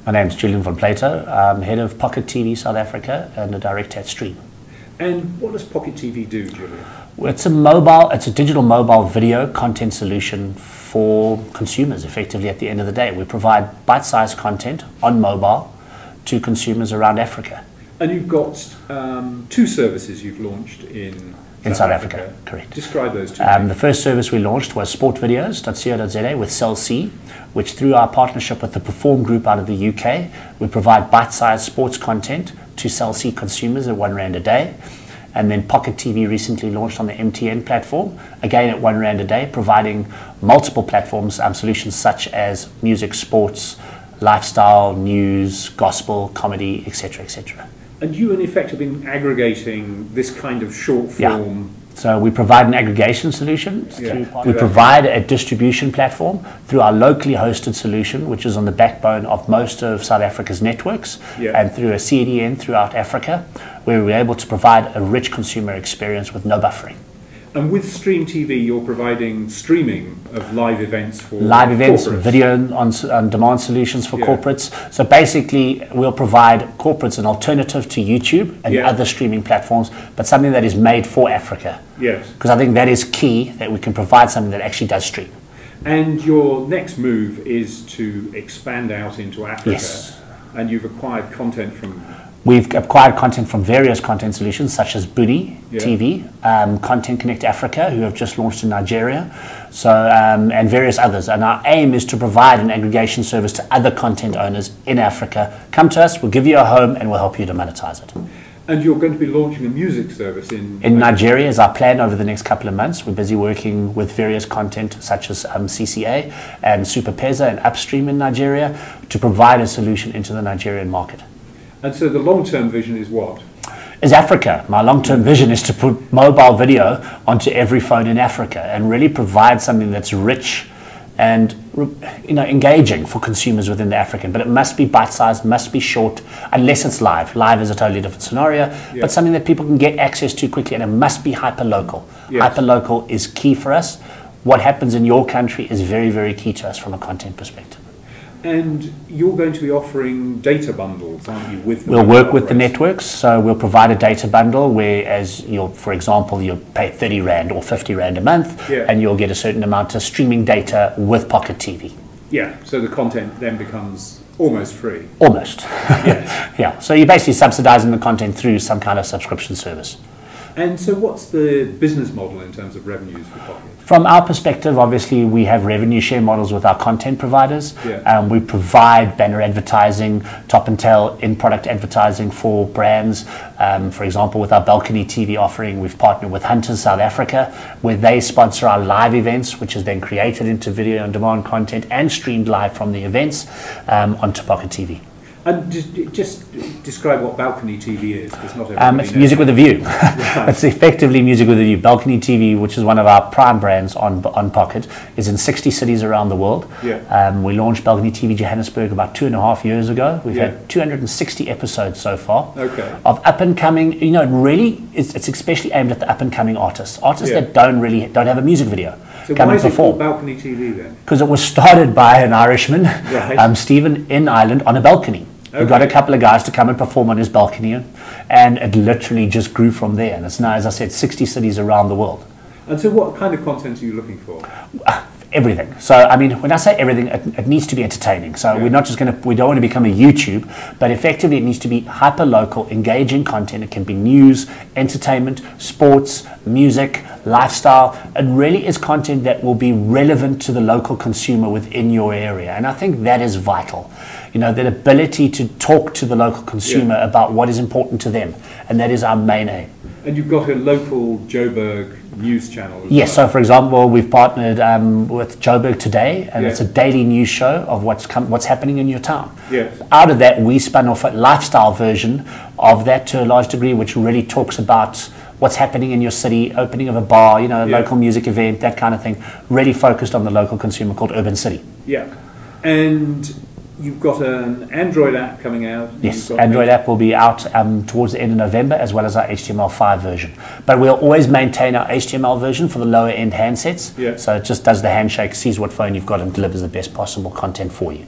My name's Julian Von Plato. I'm head of PockitTV South Africa and a director at Stream. And what does PockitTV do, Julian? It's a digital mobile video content solution for consumers, effectively, at the end of the day. We provide bite-sized content on mobile to consumers around Africa. And you've got two services you've launched in South Africa. Correct. Describe those two. The first service we launched was sportvideos.co.za with Cell C, which through our partnership with the Perform Group out of the UK, we provide bite-sized sports content to Cell C consumers at R1 a day. And then PockitTV recently launched on the MTN platform, again at R1 a day, providing multiple platforms, solutions such as music, sports, lifestyle, news, gospel, comedy, etc., etc. And you, in effect, have been aggregating this kind of short form. Yeah. So we provide an aggregation solution. We provide a distribution platform through our locally hosted solution, which is on the backbone of most of South Africa's networks, and through a CDN throughout Africa, where we're able to provide a rich consumer experience with no buffering. And with Stream TV, you're providing streaming of live events for corporates. Video on demand solutions for corporates. So basically, we'll provide corporates an alternative to YouTube and other streaming platforms, but something that is made for Africa. Yes. Because I think that is key, that we can provide something that actually does stream. And your next move is to expand out into Africa. Yes. And you've acquired content from... We've acquired content from various content solutions such as Booty TV, Content Connect Africa, who have just launched in Nigeria, and various others. And our aim is to provide an aggregation service to other content owners in Africa. Come to us, we'll give you a home, and we'll help you to monetize it. And you're going to be launching a music service in Nigeria is our plan over the next couple of months. We're busy working with various content such as CCA and Super Peza and Upstream in Nigeria to provide a solution into the Nigerian market. And so the long-term vision is what? Is Africa. My long-term vision is to put mobile video onto every phone in Africa and really provide something that's rich and engaging for consumers within the African. But it must be bite-sized, must be short, unless it's live. Live is a totally different scenario, but something that people can get access to quickly, and it must be hyper-local. Hyper-local is key for us. What happens in your country is very, very key to us from a content perspective. And you're going to be offering data bundles, aren't you? We'll work with the networks, so we'll provide a data bundle where, for example, you'll pay 30 Rand or 50 Rand a month, and you'll get a certain amount of streaming data with PockitTV. Yeah, so the content then becomes almost free. Almost. Yeah, so you're basically subsidizing the content through some kind of subscription service. And so what's the business model in terms of revenues for Pocket? From our perspective, obviously, we have revenue share models with our content providers. We provide banner advertising, top and tail in-product advertising for brands. For example, with our Balcony TV offering, we've partnered with Hunters South Africa, where they sponsor our live events, which is then created into video on demand content and streamed live from the events onto PockitTV. And just describe what Balcony TV is, because not everybody knows. It's music with a view. It's effectively music with a view. Balcony TV, which is one of our prime brands on Pocket, is in 60 cities around the world. We launched Balcony TV Johannesburg about 2.5 years ago. We've had 260 episodes so far of up-and-coming, really, it's especially aimed at the up-and-coming artists that don't have a music video. So why is it called Balcony TV then? Because it was started by an Irishman, Stephen, in Ireland on a balcony. We got a couple of guys to come and perform on his balcony, and it literally just grew from there. And it's now, as I said, 60 cities around the world. And so what kind of content are you looking for? Everything. So, I mean, when I say everything, it needs to be entertaining. So we're not just we don't want to become a YouTube, but effectively it needs to be hyper-local, engaging content. It can be news, entertainment, sports, music, lifestyle. It really is content that will be relevant to the local consumer within your area. And I think that is vital. That ability to talk to the local consumer about what is important to them. And that is our main aim. And you've got a local Joburg news channel as yes, well. So for example, we've partnered with Joburg Today, and it's a daily news show of what's happening in your town. Out of that, we spun off a lifestyle version of that to a large degree, which really talks about what's happening in your city, opening of a bar, local music event, that kind of thing, really focused on the local consumer, called Urban City. And you've got an Android app coming out. Yes, Android app will be out towards the end of November, as well as our HTML5 version. But we'll always maintain our HTML version for the lower end handsets. So it just does the handshake, sees what phone you've got, and delivers the best possible content for you.